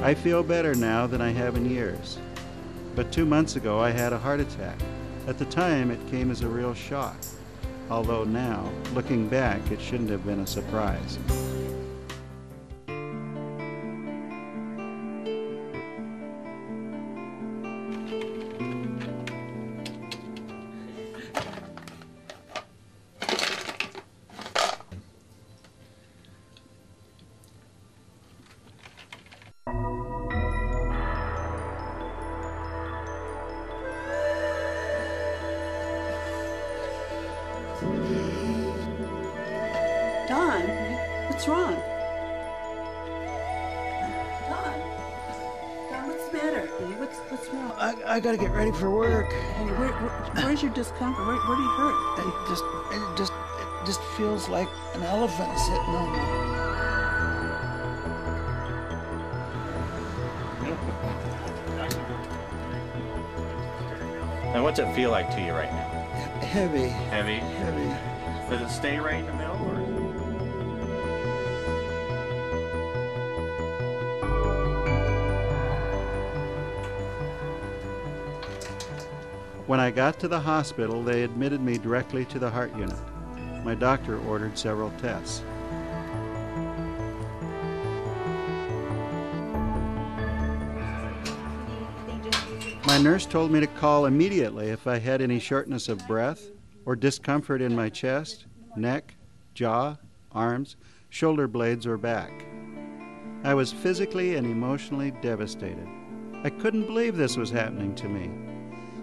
I feel better now than I have in years. But 2 months ago I had a heart attack. At the time it came as a real shock. Although now, looking back, it shouldn't have been a surprise. Don, what's wrong? Don, what's the matter? What's wrong? I gotta get ready for work. Hey, where's your discomfort? Where do you hurt? It just feels like an elephant sitting on me. And what's it feel like to you right now? Heavy. Heavy? Heavy. Does it stay right in the middle? Or? When I got to the hospital, they admitted me directly to the heart unit. My doctor ordered several tests. My nurse told me to call immediately if I had any shortness of breath or discomfort in my chest, neck, jaw, arms, shoulder blades, or back. I was physically and emotionally devastated. I couldn't believe this was happening to me.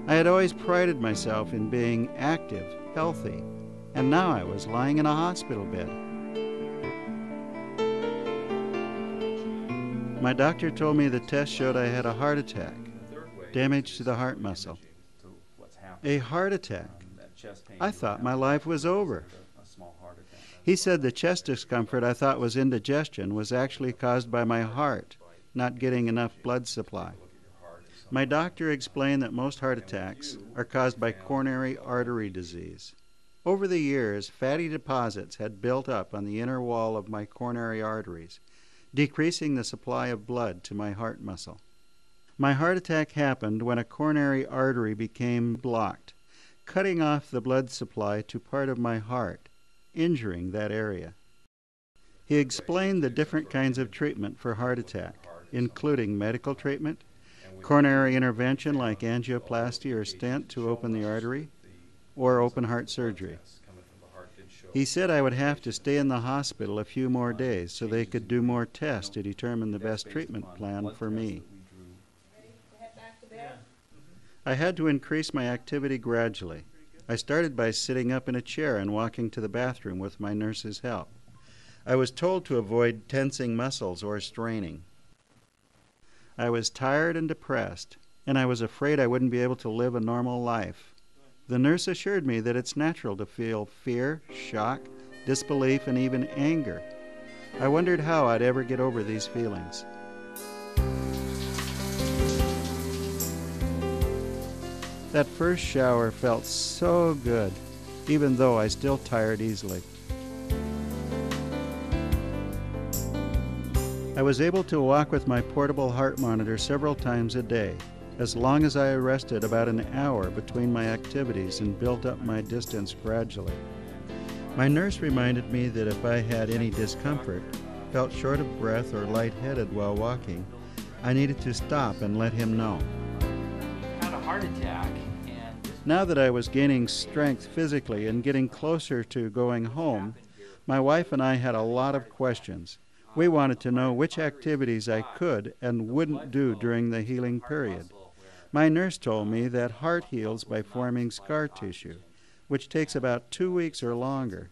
I had always prided myself in being active, healthy, and now I was lying in a hospital bed. My doctor told me the test showed I had a heart attack, damage to the heart muscle. A heart attack. I thought my life was over. He said the chest discomfort I thought was indigestion was actually caused by my heart not getting enough blood supply. My doctor explained that most heart attacks are caused by coronary artery disease. Over the years, fatty deposits had built up on the inner wall of my coronary arteries, decreasing the supply of blood to my heart muscle. My heart attack happened when a coronary artery became blocked, cutting off the blood supply to part of my heart, injuring that area. He explained the different kinds of treatment for heart attack, including medical treatment, coronary intervention like angioplasty or stent to open the artery, or open heart surgery. He said I would have to stay in the hospital a few more days so they could do more tests to determine the best treatment plan for me. I had to increase my activity gradually. I started by sitting up in a chair and walking to the bathroom with my nurse's help. I was told to avoid tensing muscles or straining. I was tired and depressed, and I was afraid I wouldn't be able to live a normal life. The nurse assured me that it's natural to feel fear, shock, disbelief, and even anger. I wondered how I'd ever get over these feelings. That first shower felt so good, even though I still tired easily. I was able to walk with my portable heart monitor several times a day, as long as I rested about an hour between my activities and built up my distance gradually. My nurse reminded me that if I had any discomfort, felt short of breath or lightheaded while walking, I needed to stop and let him know. I had a heart attack. Now that I was gaining strength physically and getting closer to going home, my wife and I had a lot of questions. We wanted to know which activities I could and wouldn't do during the healing period. My nurse told me that heart heals by forming scar tissue, which takes about 2 weeks or longer.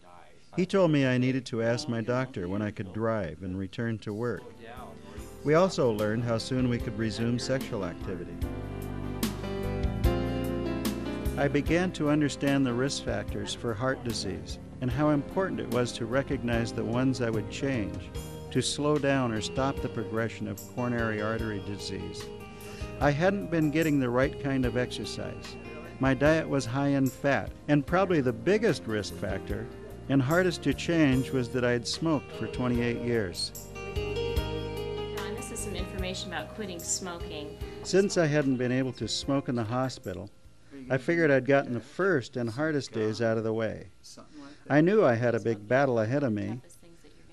He told me I needed to ask my doctor when I could drive and return to work. We also learned how soon we could resume sexual activity. I began to understand the risk factors for heart disease and how important it was to recognize the ones I would change to slow down or stop the progression of coronary artery disease. I hadn't been getting the right kind of exercise. My diet was high in fat, and probably the biggest risk factor and hardest to change was that I had smoked for 28 years. This us some information about quitting smoking. Since I hadn't been able to smoke in the hospital, I figured I'd gotten the first and hardest days out of the way. I knew I had a big battle ahead of me,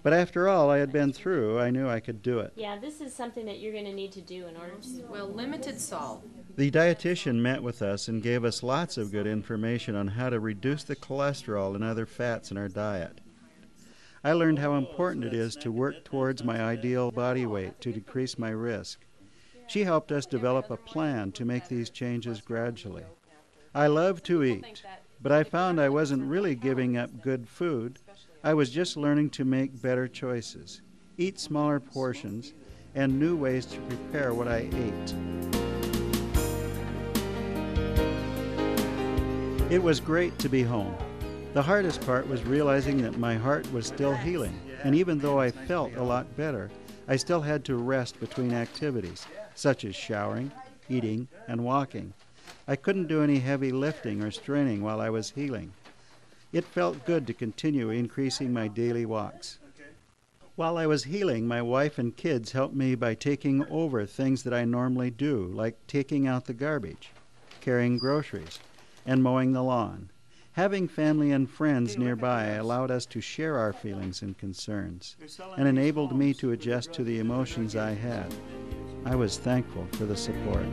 but after all I had been through, I knew I could do it. Yeah, this is something that you're going to need to do in order to... Well, limited salt. The dietitian met with us and gave us lots of good information on how to reduce the cholesterol and other fats in our diet. I learned how important it is to work towards my ideal body weight to decrease my risk. She helped us develop a plan to make these changes gradually. I love to eat, but I found I wasn't really giving up good food. I was just learning to make better choices, eat smaller portions, and new ways to prepare what I ate. It was great to be home. The hardest part was realizing that my heart was still healing, and even though I felt a lot better, I still had to rest between activities, such as showering, eating, and walking. I couldn't do any heavy lifting or straining while I was healing. It felt good to continue increasing my daily walks. While I was healing, my wife and kids helped me by taking over things that I normally do, like taking out the garbage, carrying groceries, and mowing the lawn. Having family and friends nearby allowed us to share our feelings and concerns, and enabled me to adjust to the emotions I had. I was thankful for the support.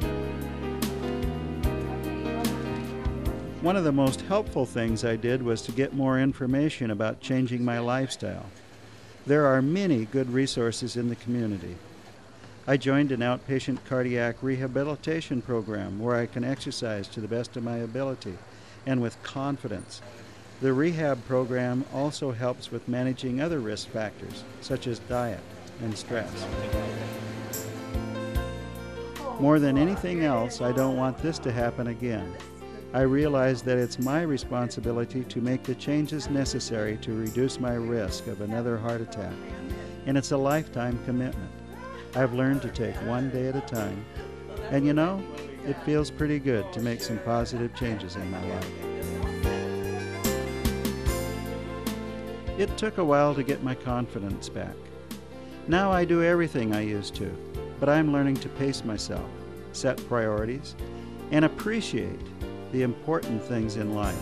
One of the most helpful things I did was to get more information about changing my lifestyle. There are many good resources in the community. I joined an outpatient cardiac rehabilitation program where I can exercise to the best of my ability and with confidence. The rehab program also helps with managing other risk factors, such as diet and stress. More than anything else, I don't want this to happen again. I realize that it's my responsibility to make the changes necessary to reduce my risk of another heart attack, and it's a lifetime commitment. I've learned to take one day at a time, and you know, it feels pretty good to make some positive changes in my life. It took a while to get my confidence back. Now I do everything I used to, but I'm learning to pace myself, set priorities, and appreciate the important things in life.